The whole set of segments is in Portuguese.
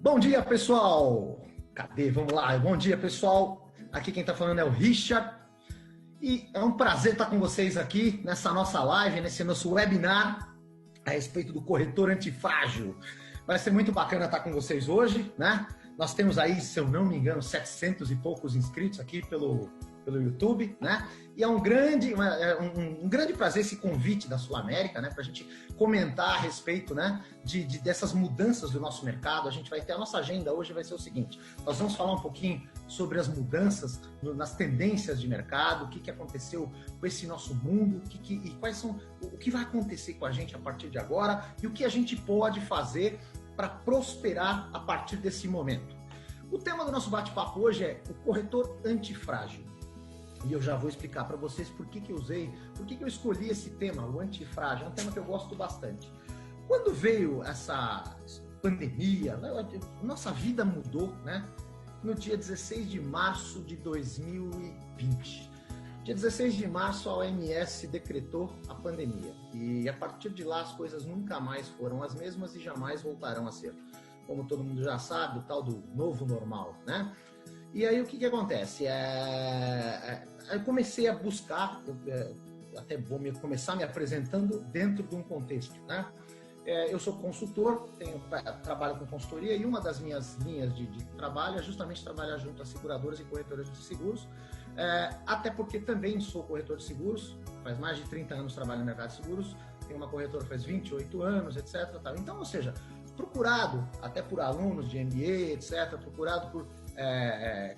Bom dia, pessoal! Cadê? Vamos lá. Bom dia, pessoal. Aqui quem está falando é o Richard. E é um prazer estar com vocês aqui nessa nossa live, nesse nosso webinar a respeito do corretor antifrágil. Vai ser muito bacana estar com vocês hoje, né? Nós temos aí, se eu não me engano, 700 e poucos inscritos aqui pelo YouTube, né? E é um grande prazer esse convite da Sul América, né? Para a gente comentar a respeito, né? Dessas mudanças do nosso mercado. A gente vai ter a nossa agenda hoje, vai ser o seguinte: nós vamos falar um pouquinho sobre as mudanças nas tendências de mercado, o que aconteceu com esse nosso mundo, e quais são o que vai acontecer com a gente a partir de agora e o que a gente pode fazer para prosperar a partir desse momento. O tema do nosso bate-papo hoje é o corretor antifrágil. E eu já vou explicar para vocês por que eu escolhi esse tema, o antifrágil. É um tema que eu gosto bastante. Quando veio essa pandemia, nossa vida mudou, né? No dia 16 de março de 2020. Dia 16 de março, a OMS decretou a pandemia. E a partir de lá, as coisas nunca mais foram as mesmas e jamais voltarão a ser. Como todo mundo já sabe, o tal do novo normal, né? E aí o que acontece? Eu comecei a buscar, até vou começar me apresentando dentro de um contexto, né? Eu sou consultor, trabalho com consultoria e uma das minhas linhas de trabalho é justamente trabalhar junto a seguradoras e corretoras de seguros, até porque também sou corretor de seguros, faz mais de 30 anos trabalho no mercado de seguros, tenho uma corretora faz 28 anos, etc. Tal. Então, ou seja, procurado até por alunos de MBA, etc., procurado por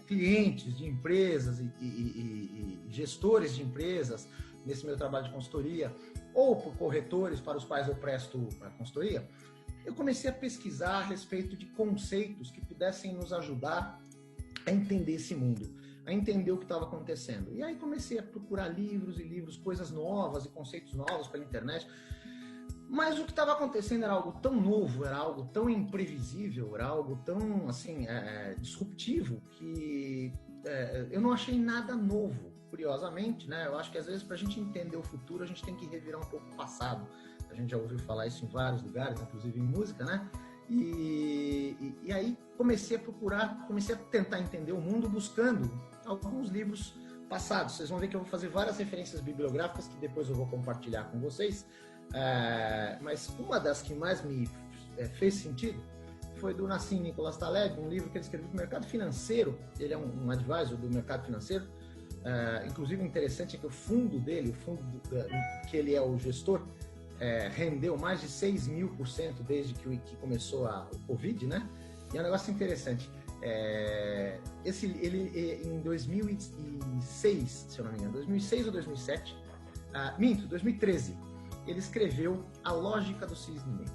clientes de empresas e gestores de empresas nesse meu trabalho de consultoria, ou por corretores para os quais eu presto a consultoria, eu comecei a pesquisar a respeito de conceitos que pudessem nos ajudar a entender esse mundo, a entender o que estava acontecendo. E aí comecei a procurar livros e livros, coisas novas e conceitos novos pela internet. Mas o que estava acontecendo era algo tão novo, era algo tão imprevisível, era algo tão, assim, disruptivo, que eu não achei nada novo, curiosamente, né? Eu acho que, às vezes, para a gente entender o futuro, a gente tem que revirar um pouco o passado. A gente já ouviu falar isso em vários lugares, inclusive em música, né? E aí comecei a procurar, comecei a tentar entender o mundo buscando alguns livros passados. Vocês vão ver que eu vou fazer várias referências bibliográficas que depois eu vou compartilhar com vocês. Mas uma das que mais me fez sentido foi do Nassim Nicholas Taleb, um livro que ele escreveu no mercado financeiro. Ele é um advisor do mercado financeiro. Inclusive, interessante é que o fundo dele, que ele é o gestor, rendeu mais de 6.000% desde que começou o Covid, né? E é um negócio interessante. Ele em 2006, se eu não me engano, 2006 ou 2007, 2013, ele escreveu A Lógica do Cisne Negro.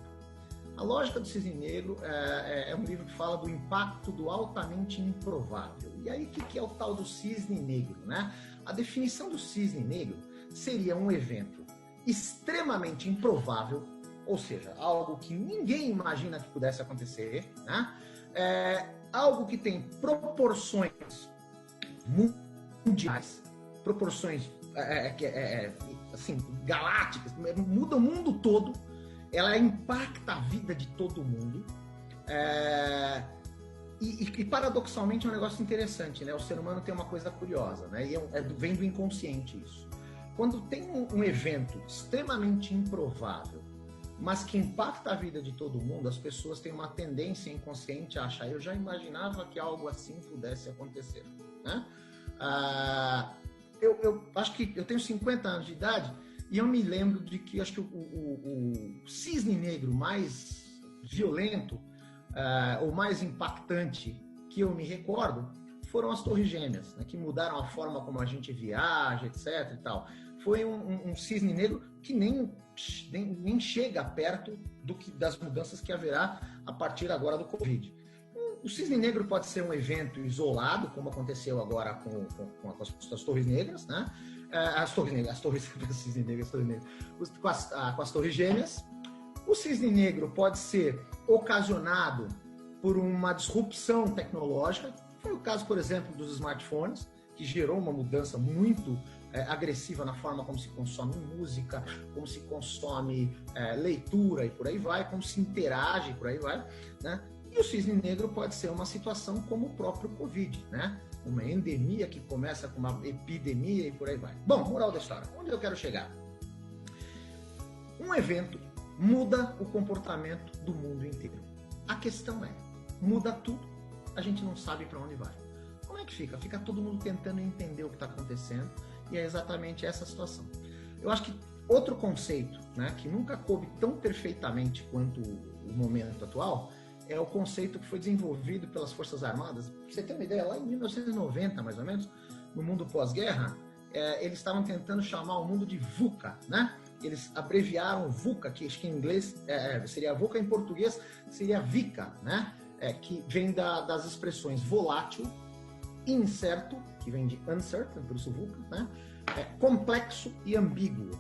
A Lógica do Cisne Negro é um livro que fala do impacto do altamente improvável. E aí, o que é o tal do cisne negro, né? A definição do cisne negro seria um evento extremamente improvável, ou seja, algo que ninguém imagina que pudesse acontecer, né? Algo que tem proporções mundiais, proporções assim, galácticas, muda o mundo todo, ela impacta a vida de todo mundo, e paradoxalmente é um negócio interessante, né? O ser humano tem uma coisa curiosa, né? E vem do inconsciente isso. Quando tem um evento extremamente improvável, mas que impacta a vida de todo mundo, as pessoas têm uma tendência inconsciente a achar: eu já imaginava que algo assim pudesse acontecer, né? Eu acho que eu tenho 50 anos de idade e eu me lembro de que acho que o cisne negro mais violento ou mais impactante que eu me recordo foram as Torres Gêmeas, né, que mudaram a forma como a gente viaja, etc. e tal. Foi um cisne negro que nem chega perto das mudanças que haverá a partir agora do Covid. O cisne negro pode ser um evento isolado, como aconteceu agora com as Torres Negras, né? Com as Torres Gêmeas. O cisne negro pode ser ocasionado por uma disrupção tecnológica. Foi o caso, por exemplo, dos smartphones, que gerou uma mudança muito agressiva na forma como se consome música, como se consome leitura e por aí vai, como se interage e por aí vai, né? E o cisne negro pode ser uma situação como o próprio Covid, né? Uma endemia que começa com uma epidemia e por aí vai. Bom, moral da história, onde eu quero chegar? Um evento muda o comportamento do mundo inteiro. A questão é, muda tudo, a gente não sabe para onde vai. Como é que fica? Fica todo mundo tentando entender o que está acontecendo e é exatamente essa situação. Eu acho que outro conceito, né, que nunca coube tão perfeitamente quanto o momento atual é o conceito que foi desenvolvido pelas Forças Armadas. Pra você ter uma ideia, lá em 1990, mais ou menos, no mundo pós-guerra, eles estavam tentando chamar o mundo de VUCA, né? Eles abreviaram VUCA, que acho que em inglês seria VUCA, em português seria VICA, né? Que vem das expressões volátil, incerto, que vem de uncertain, por isso VUCA, né? Complexo e ambíguo.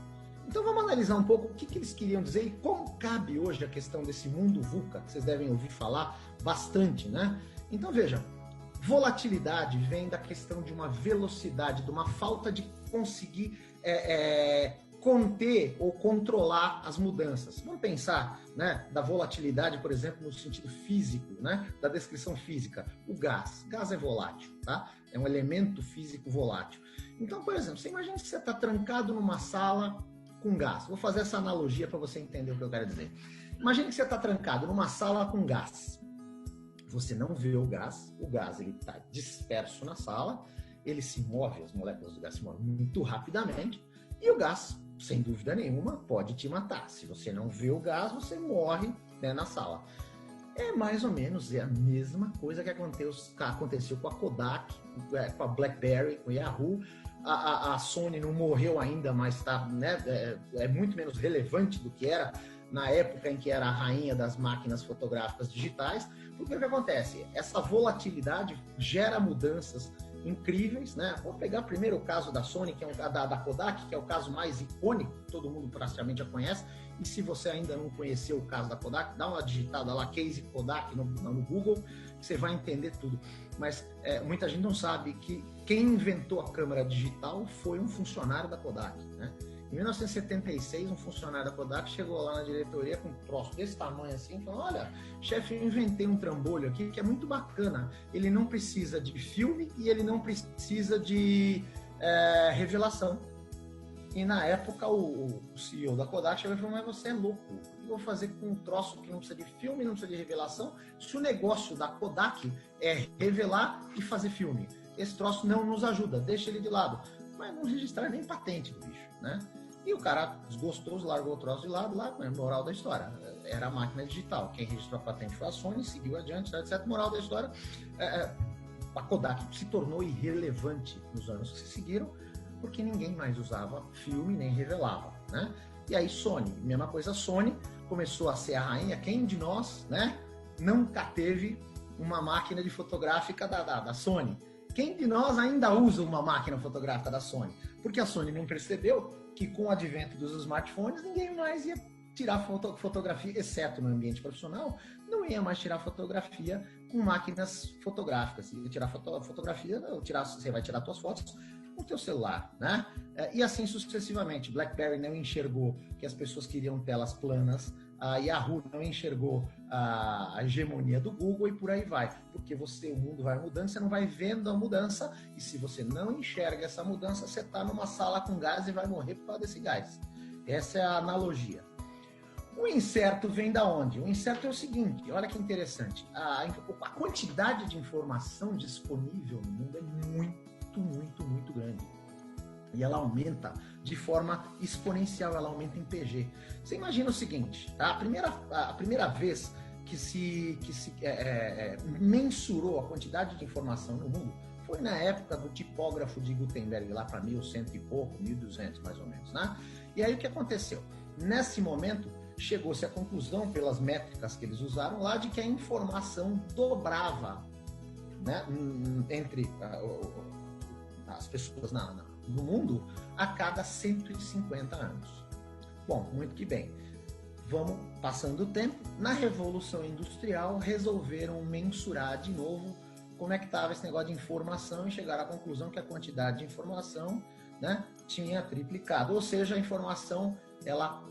Então vamos analisar um pouco o que eles queriam dizer e como cabe hoje a questão desse mundo VUCA, que vocês devem ouvir falar bastante, né? Então veja, volatilidade vem da questão de uma velocidade, de uma falta de conseguir conter ou controlar as mudanças. Vamos pensar, né, da volatilidade, por exemplo, no sentido físico, né, da descrição física. O gás. Gás é volátil, tá? É um elemento físico volátil. Então, por exemplo, você imagina que você está trancado numa sala com gás. Vou fazer essa analogia para você entender o que eu quero dizer. Imagine que você está trancado numa sala com gás. Você não vê o gás ele está disperso na sala, ele se move, as moléculas do gás se movem muito rapidamente, e o gás, sem dúvida nenhuma, pode te matar. Se você não vê o gás, você morre, né, na sala. É mais ou menos a mesma coisa que aconteceu com a Kodak, com a BlackBerry, com o Yahoo. A Sony não morreu ainda, mas tá, né, é muito menos relevante do que era na época em que era a rainha das máquinas fotográficas digitais. Porque o que acontece? Essa volatilidade gera mudanças incríveis, né? Vou pegar primeiro o caso da Sony, que é da Kodak, que é o caso mais icônico, todo mundo praticamente já conhece. E se você ainda não conheceu o caso da Kodak, dá uma digitada lá, Case Kodak no Google, que você vai entender tudo. Mas muita gente não sabe que quem inventou a câmera digital foi um funcionário da Kodak, né? Em 1976, um funcionário da Kodak chegou lá na diretoria com um troço desse tamanho assim, e falou: olha, chefe, eu inventei um trambolho aqui que é muito bacana. Ele não precisa de filme e ele não precisa de revelação. E na época o CEO da Kodak chegou e falou: mas você é louco, o que eu vou fazer com um troço que não precisa de filme, não precisa de revelação, se o negócio da Kodak é revelar e fazer filme? Esse troço não nos ajuda, deixa ele de lado. Mas não registraram nem patente do bicho, né? E o cara desgostoso, largou o troço de lado, lá, moral da história, era a máquina digital. Quem registrou a patente foi a Sony, seguiu adiante, etc. Moral da história, a Kodak se tornou irrelevante nos anos que se seguiram, porque ninguém mais usava filme nem revelava, né? E aí Sony, mesma coisa, Sony começou a ser a rainha. Quem de nós, né, nunca teve uma máquina de fotográfica da Sony? Quem de nós ainda usa uma máquina fotográfica da Sony? Porque a Sony não percebeu que com o advento dos smartphones, ninguém mais ia tirar fotografia, exceto no ambiente profissional, não ia mais tirar fotografia com máquinas fotográficas. Ia tirar fotografia, você vai tirar suas fotos com o teu celular, né? E assim sucessivamente. BlackBerry não enxergou que as pessoas queriam telas planas, a Yahoo não enxergou a hegemonia do Google e por aí vai. Porque o mundo vai mudando, você não vai vendo a mudança, e se você não enxerga essa mudança, você está numa sala com gás e vai morrer por causa desse gás. Essa é a analogia. O incerto vem da onde? O incerto é o seguinte, olha que interessante, a quantidade de informação disponível no mundo é muito, muito, muito grande. E ela aumenta de forma exponencial, ela aumenta em PG. Você imagina o seguinte, tá? A primeira vez que se mensurou a quantidade de informação no mundo foi na época do tipógrafo de Gutenberg, lá para 1100 e pouco, 1200 mais ou menos, né? E aí o que aconteceu? Nesse momento, chegou-se à conclusão, pelas métricas que eles usaram lá, de que a informação dobrava, né, entre as pessoas no mundo a cada 150 anos. Bom, muito que bem. Vamos passando o tempo. Na Revolução Industrial, resolveram mensurar de novo como é que estava esse negócio de informação e chegaram à conclusão que a quantidade de informação, né, tinha triplicado. Ou seja, a informação ela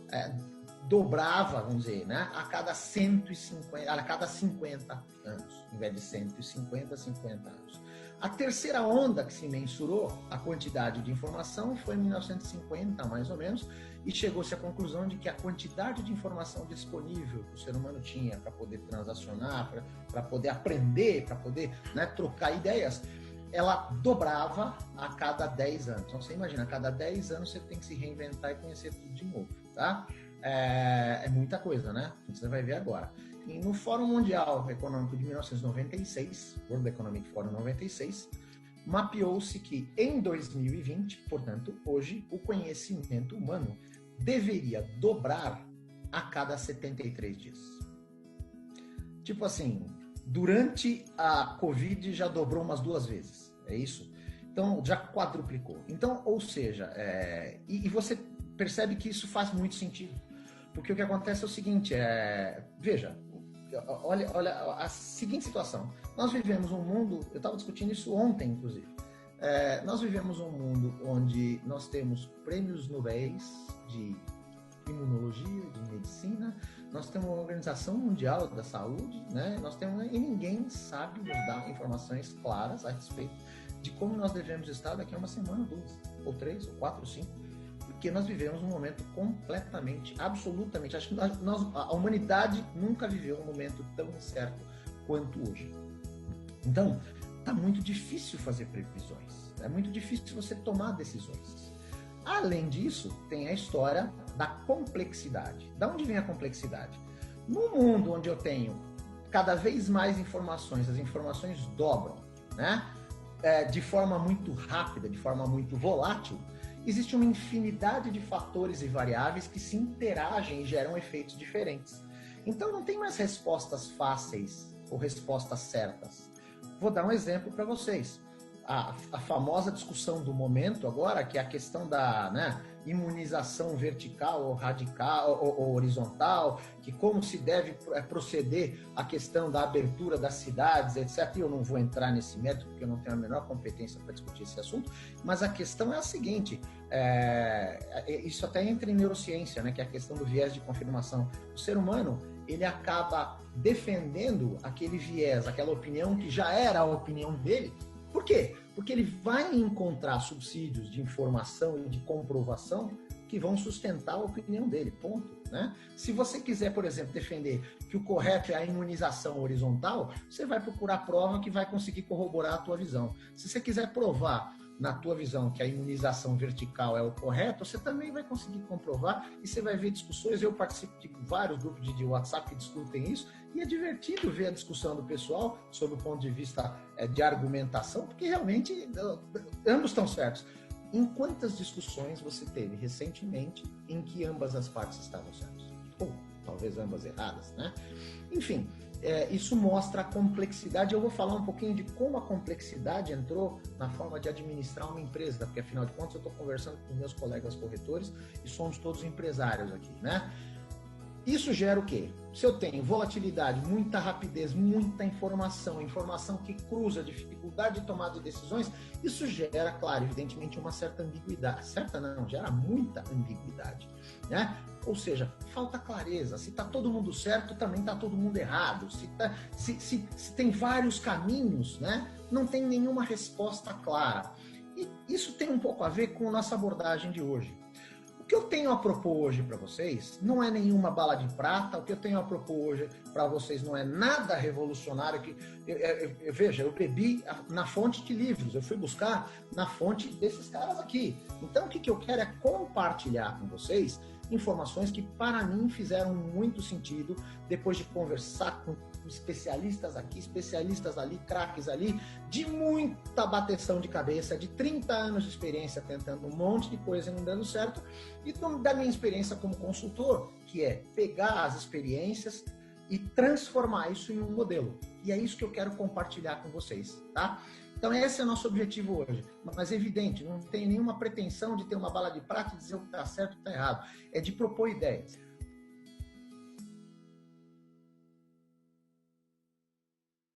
dobrava, vamos dizer, né, a cada 50 anos, em vez de 150, 50 anos. A terceira onda que se mensurou a quantidade de informação foi em 1950, mais ou menos, e chegou-se à conclusão de que a quantidade de informação disponível que o ser humano tinha para poder transacionar, para poder aprender, para poder, né, trocar ideias, ela dobrava a cada 10 anos. Então, você imagina, a cada 10 anos você tem que se reinventar e conhecer tudo de novo, tá? É muita coisa, né? Você vai ver agora. E no Fórum Mundial Econômico de 1996, World Economic Forum 96, mapeou-se que em 2020, portanto, hoje, o conhecimento humano deveria dobrar a cada 73 dias. Tipo assim, durante a Covid já dobrou umas 2 vezes, é isso? Então, já quadruplicou. Então, ou seja, e você percebe que isso faz muito sentido. Porque o que acontece é o seguinte, veja, olha a seguinte situação. Nós vivemos um mundo, eu estava discutindo isso ontem, inclusive. Nós vivemos um mundo onde nós temos prêmios Nobel de imunologia, de medicina, nós temos uma Organização Mundial da Saúde, né? E ninguém sabe nos dar informações claras a respeito de como nós devemos estar daqui a uma semana, 2, ou 3, ou 4, ou 5. Porque nós vivemos um momento completamente, absolutamente, acho que a humanidade nunca viveu um momento tão incerto quanto hoje. Então, está muito difícil fazer previsões, é muito difícil você tomar decisões. Além disso, tem a história da complexidade. Da onde vem a complexidade? No mundo onde eu tenho cada vez mais informações, as informações dobram, né? De forma muito rápida, de forma muito volátil, existe uma infinidade de fatores e variáveis que se interagem e geram efeitos diferentes. Então não tem mais respostas fáceis ou respostas certas. Vou dar um exemplo para vocês. A famosa discussão do momento agora, que é a questão da, né, imunização vertical ou radical ou horizontal, que como se deve proceder a questão da abertura das cidades, etc. E eu não vou entrar nesse mérito porque eu não tenho a menor competência para discutir esse assunto, mas a questão é a seguinte, isso até entra em neurociência, né, que é a questão do viés de confirmação. O ser humano, ele acaba defendendo aquele viés, aquela opinião que já era a opinião dele. Por quê? Porque ele vai encontrar subsídios de informação e de comprovação que vão sustentar a opinião dele, ponto, né? Se você quiser, por exemplo, defender que o correto é a imunização horizontal, você vai procurar prova que vai conseguir corroborar a tua visão. Se você quiser provar na tua visão que a imunização vertical é o correto, você também vai conseguir comprovar e você vai ver discussões. Eu participo de vários grupos de WhatsApp que discutem isso e é divertido ver a discussão do pessoal sob o ponto de vista de argumentação, porque realmente ambos estão certos. Em quantas discussões você teve recentemente em que ambas as partes estavam certas? Ou talvez ambas erradas, né? Enfim, isso mostra a complexidade. Eu vou falar um pouquinho de como a complexidade entrou na forma de administrar uma empresa, porque afinal de contas eu estou conversando com meus colegas corretores e somos todos empresários aqui, né? Isso gera o quê? Se eu tenho volatilidade, muita rapidez, muita informação que cruza, dificuldade de tomada de decisões, isso gera, claro, evidentemente, uma certa ambiguidade. Certa não, gera muita ambiguidade, né? Ou seja, falta clareza. Se está todo mundo certo, também está todo mundo errado. Se tem vários caminhos, né? Não tem nenhuma resposta clara. E isso tem um pouco a ver com a nossa abordagem de hoje. O que eu tenho a propor hoje para vocês não é nenhuma bala de prata, o que eu tenho a propor hoje para vocês não é nada revolucionário. Veja, eu bebi na fonte de livros, eu fui buscar na fonte desses caras aqui. Então o que eu quero é compartilhar com vocês informações que para mim fizeram muito sentido depois de conversar com especialistas aqui, especialistas ali, craques ali, de muita bateção de cabeça, de 30 anos de experiência tentando um monte de coisa e não dando certo, e da minha experiência como consultor, que é pegar as experiências e transformar isso em um modelo. E é isso que eu quero compartilhar com vocês, tá? Então esse é o nosso objetivo hoje. Mas é evidente, não tem nenhuma pretensão de ter uma bala de prata e dizer o que está certo e o que está errado. É de propor ideias.